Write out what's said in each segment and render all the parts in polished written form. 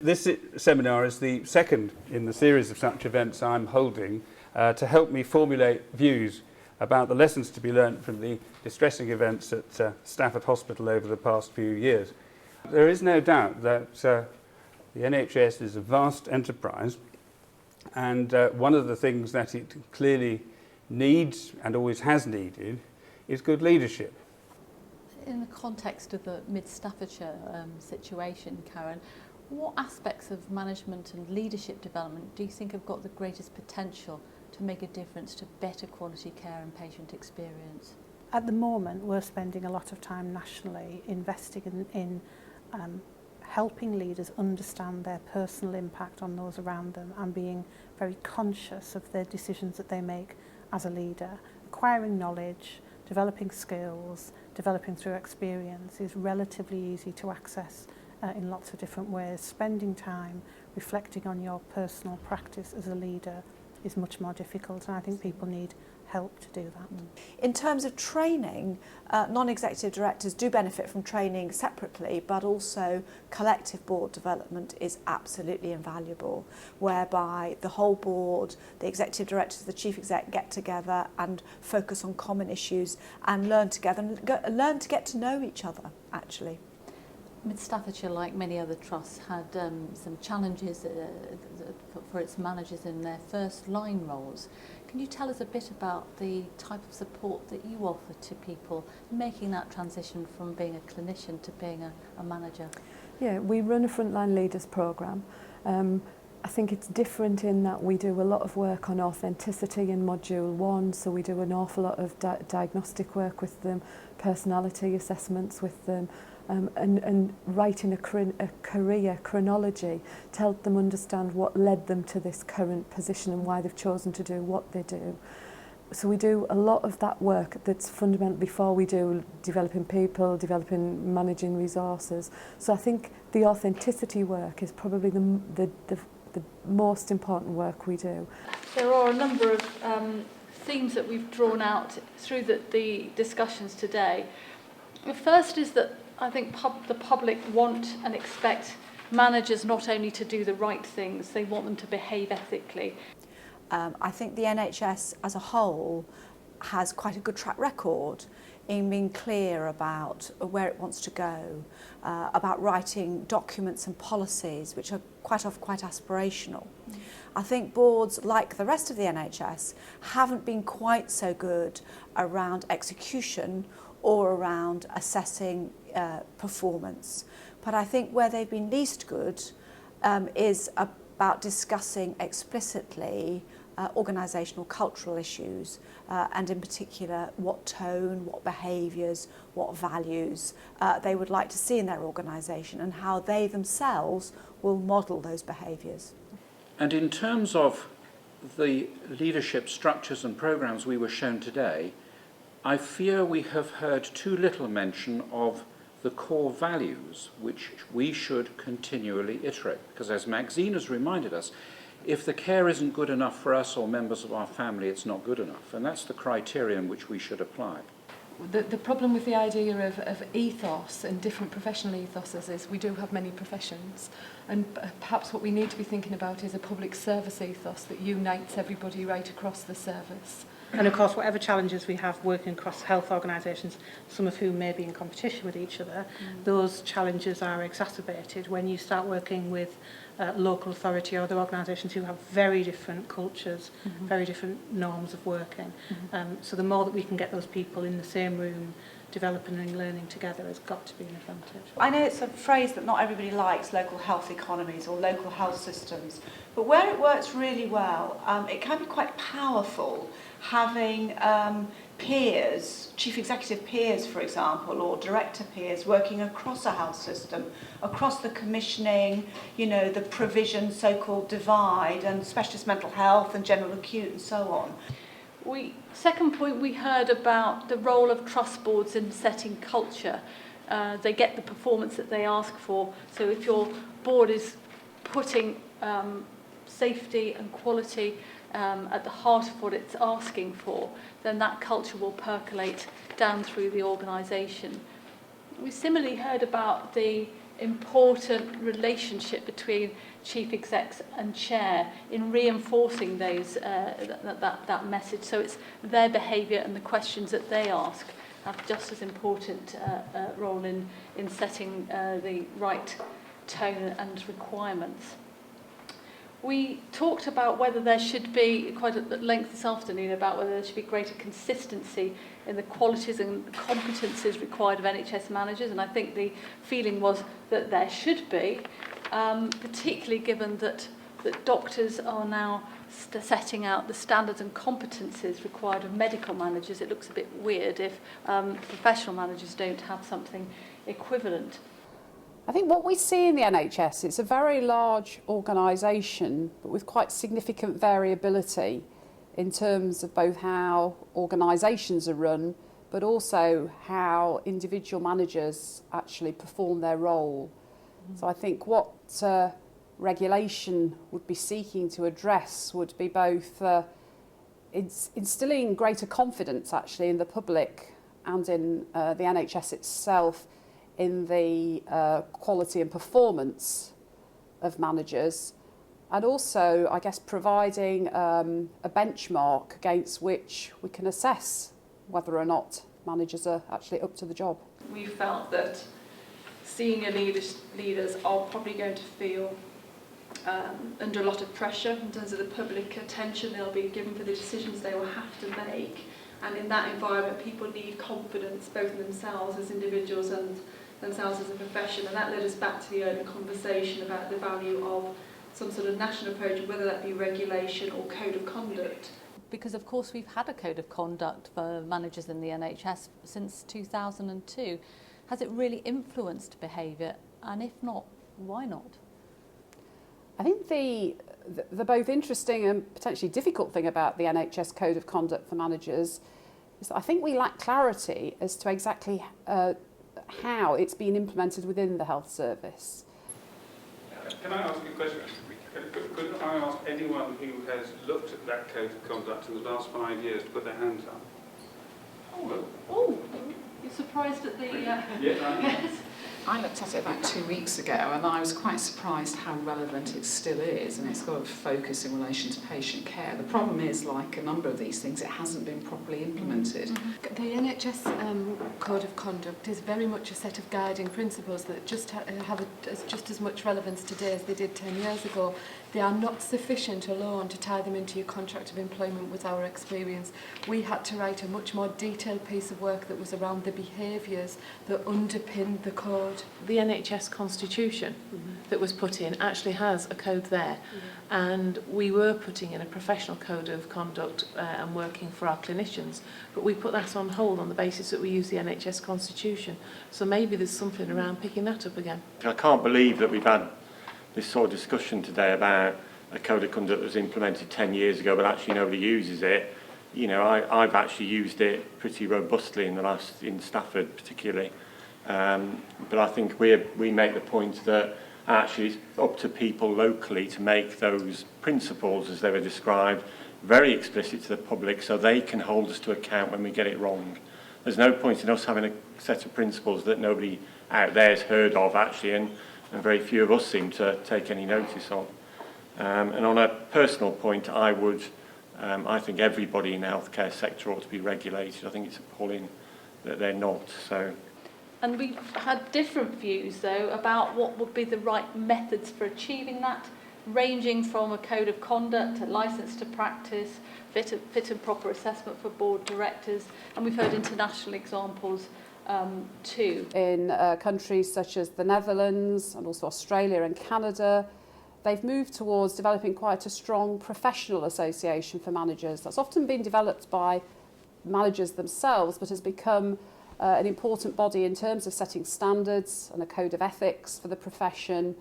This seminar is the second in the series of such events I'm holding to help me formulate views about the lessons to be learnt from the distressing events at Stafford Hospital over the past few years. There is no doubt that the NHS is a vast enterprise, and one of the things that it clearly needs and always has needed is good leadership. In the context of the mid-Staffordshire situation, Karen, what aspects of management and leadership development do you think have got the greatest potential to make a difference to better quality care and patient experience? At the moment, we're spending a lot of time nationally investing in helping leaders understand their personal impact on those around them and being very conscious of the decisions that they make as a leader. Acquiring knowledge, developing skills, developing through experience is relatively easy to access in lots of different ways. Spending time reflecting on your personal practice as a leader is much more difficult, and I think people need help to do that. In terms of training, non-executive directors do benefit from training separately, but also collective board development is absolutely invaluable, whereby the whole board, the executive directors, the chief exec get together and focus on common issues and learn together and learn to get to know each other, actually. Mid-Staffordshire, like many other trusts, had some challenges for its managers in their first line roles. Can you tell us a bit about the type of support that you offer to people making that transition from being a clinician to being a manager? Yeah, we run a frontline leaders programme. I think it's different in that we do a lot of work on authenticity in module 1, so we do an awful lot of diagnostic work with them, personality assessments with them, and writing a career chronology to help them understand what led them to this current position and why they've chosen to do what they do. So we do a lot of that work that's fundamental before we do developing people, developing managing resources. So I think the authenticity work is probably the most important work we do. There are a number of themes that we've drawn out through the discussions today. The first is that I think the public want and expect managers not only to do the right things, they want them to behave ethically. I think the NHS as a whole has quite a good track record in being clear about where it wants to go, about writing documents and policies which are quite often quite aspirational. I think boards, like the rest of the NHS, haven't been quite so good around execution or around assessing performance. But I think where they've been least good is about discussing explicitly organisational cultural issues and in particular what tone, what behaviours, what values they would like to see in their organisation and how they themselves will model those behaviours. And in terms of the leadership structures and programmes we were shown today, I fear we have heard too little mention of the core values which we should continually iterate. Because as Maxine has reminded us, if the care isn't good enough for us or members of our family, it's not good enough. And that's the criterion which we should apply. The problem with the idea of ethos and different professional ethoses is we do have many professions, and perhaps what we need to be thinking about is a public service ethos that unites everybody right across the service. And of course, whatever challenges we have working across health organisations, some of whom may be in competition with each other, those challenges are exacerbated when you start working with local authority or other organisations who have very different cultures, very different norms of working. So the more that we can get those people in the same room developing and learning together has got to be an advantage. I know it's a phrase that not everybody likes, local health economies or local health systems, but where it works really well, it can be quite powerful having peers, chief executive peers, for example, or director peers working across a health system, across the commissioning, the provision, so-called divide, and specialist mental health and general acute and so on. Second point, we heard about the role of trust boards in setting culture. They get the performance that they ask for. So if your board is putting safety and quality at the heart of what it's asking for, then that culture will percolate down through the organisation. We similarly heard about the important relationship between chief execs and chair in reinforcing those that message. So it's their behaviour and the questions that they ask have just as important role in setting the right tone and requirements. We talked about whether there should be, quite at length this afternoon, about whether there should be greater consistency in the qualities and competencies required of NHS managers, and I think the feeling was that there should be, particularly given that doctors are now setting out the standards and competencies required of medical managers. It looks a bit weird if professional managers don't have something equivalent. I think what we see in the NHS, it's a very large organisation, but with quite significant variability in terms of both how organisations are run, but also how individual managers actually perform their role. So I think what regulation would be seeking to address would be both instilling greater confidence actually in the public and in the NHS itself in the quality and performance of managers, and also, I guess, providing a benchmark against which we can assess whether or not managers are actually up to the job. We felt that senior leaders are probably going to feel under a lot of pressure in terms of the public attention they'll be given for the decisions they will have to make, and in that environment people need confidence both in themselves as individuals and themselves as a profession, and that led us back to the earlier conversation about the value of some sort of national approach, whether that be regulation or code of conduct. Because of course we've had a code of conduct for managers in the NHS since 2002. Has it really influenced behaviour, and if not, why not? I think the both interesting and potentially difficult thing about the NHS Code of Conduct for managers is that I think we lack clarity as to exactly how it's been implemented within the health service. Can I ask you a question? Could I ask anyone who has looked at that code of conduct in the last 5 years to put their hands up? Oh, you're surprised at the... Yes. I looked at it about 2 weeks ago and I was quite surprised how relevant it still is, and it's got a focus in relation to patient care. The problem is, like a number of these things, it hasn't been properly implemented. The NHS Code of Conduct is very much a set of guiding principles that just have just as much relevance today as they did 10 years ago. They are not sufficient alone to tie them into your contract of employment with our experience. We had to write a much more detailed piece of work that was around the behaviours that underpin the code. The NHS constitution that was put in actually has a code there, and we were putting in a professional code of conduct and working for our clinicians, but we put that on hold on the basis that we use the NHS constitution. So maybe there's something around picking that up again. I can't believe that we've had this sort of discussion today about a code of conduct that was implemented 10 years ago, but actually nobody uses it. You know, I've actually used it pretty robustly in Stafford particularly. But I think we make the point that actually it's up to people locally to make those principles, as they were described, very explicit to the public so they can hold us to account when we get it wrong. There's no point in us having a set of principles that nobody out there has heard of actually, and very few of us seem to take any notice of. And on a personal point, I think everybody in the healthcare sector ought to be regulated. I think it's appalling that they're not. So. And we've had different views, though, about what would be the right methods for achieving that, ranging from a code of conduct, a licence to practice, fit and proper assessment for board directors, and we've heard international examples too. In countries such as the Netherlands and also Australia and Canada, they've moved towards developing quite a strong professional association for managers. That's often been developed by managers themselves, but has become an important body in terms of setting standards and a code of ethics for the profession,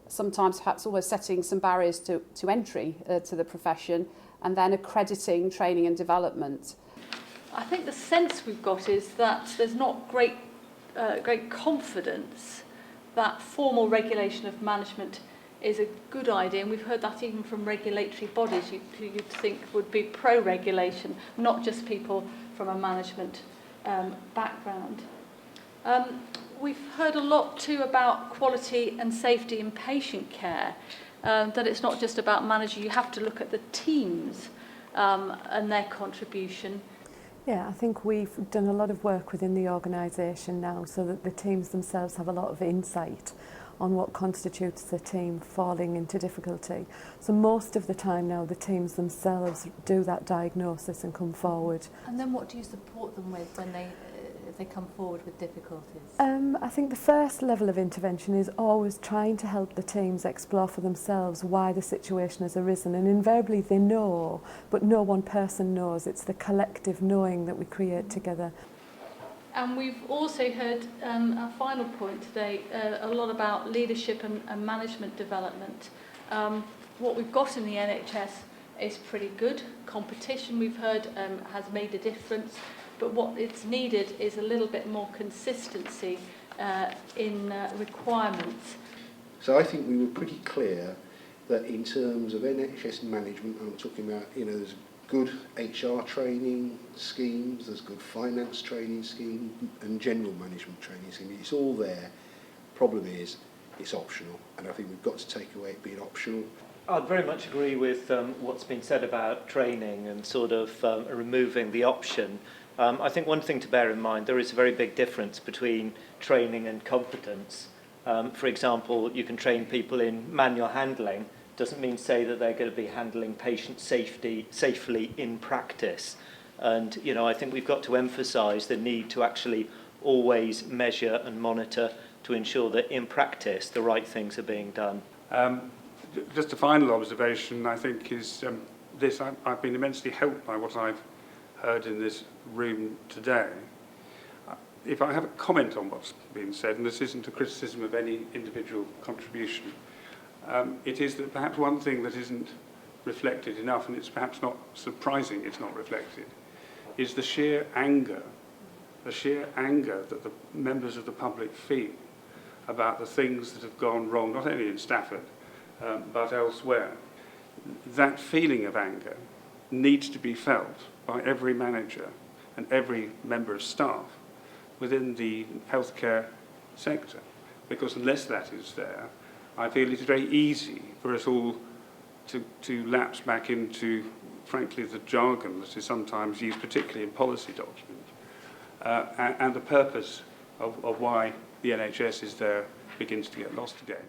sometimes perhaps almost setting some barriers to entry to the profession, and then accrediting training and development. I think the sense we've got is that there's not great confidence that formal regulation of management is a good idea, and we've heard that even from regulatory bodies you'd think would be pro-regulation, not just people from a management background. we've heard a lot too about quality and safety in patient care, that it's not just about managing, you have to look at the teams and their contribution. Yeah, I think we've done a lot of work within the organisation now so that the teams themselves have a lot of insight on what constitutes the team falling into difficulty. So most of the time now the teams themselves do that diagnosis and come forward. And then what do you support them with when they come forward with difficulties? I think the first level of intervention is always trying to help the teams explore for themselves why the situation has arisen, and invariably they know, but no one person knows. It's the collective knowing that we create together. And we've also heard our final point today, a lot about leadership and management development. What we've got in the NHS is pretty good. Competition, we've heard, has made a difference. But what it's needed is a little bit more consistency in requirements. So I think we were pretty clear that in terms of NHS management, I'm talking about, there's good HR training schemes, there's good finance training scheme and general management training scheme. It's all there. Problem is, it's optional, and I think we've got to take away it being optional. I'd very much agree with what's been said about training and sort of removing the option. I think one thing to bear in mind, there is a very big difference between training and competence. For example, you can train people in manual handling, doesn't mean say that they're going to be handling patient safely in practice. And, I think we've got to emphasise the need to actually always measure and monitor to ensure that in practice the right things are being done. Just a final observation, I think, is this. I've been immensely helped by what I've heard in this room today. If I have a comment on what's been said, and this isn't a criticism of any individual contribution, it is that perhaps one thing that isn't reflected enough, and it's perhaps not surprising it's not reflected, is the sheer anger that the members of the public feel about the things that have gone wrong, not only in Stafford, but elsewhere. That feeling of anger needs to be felt by every manager and every member of staff within the healthcare sector, because unless that is there, I feel it's very easy for us all to lapse back into, frankly, the jargon that is sometimes used, particularly in policy documents, and the purpose of why the NHS is there begins to get lost again.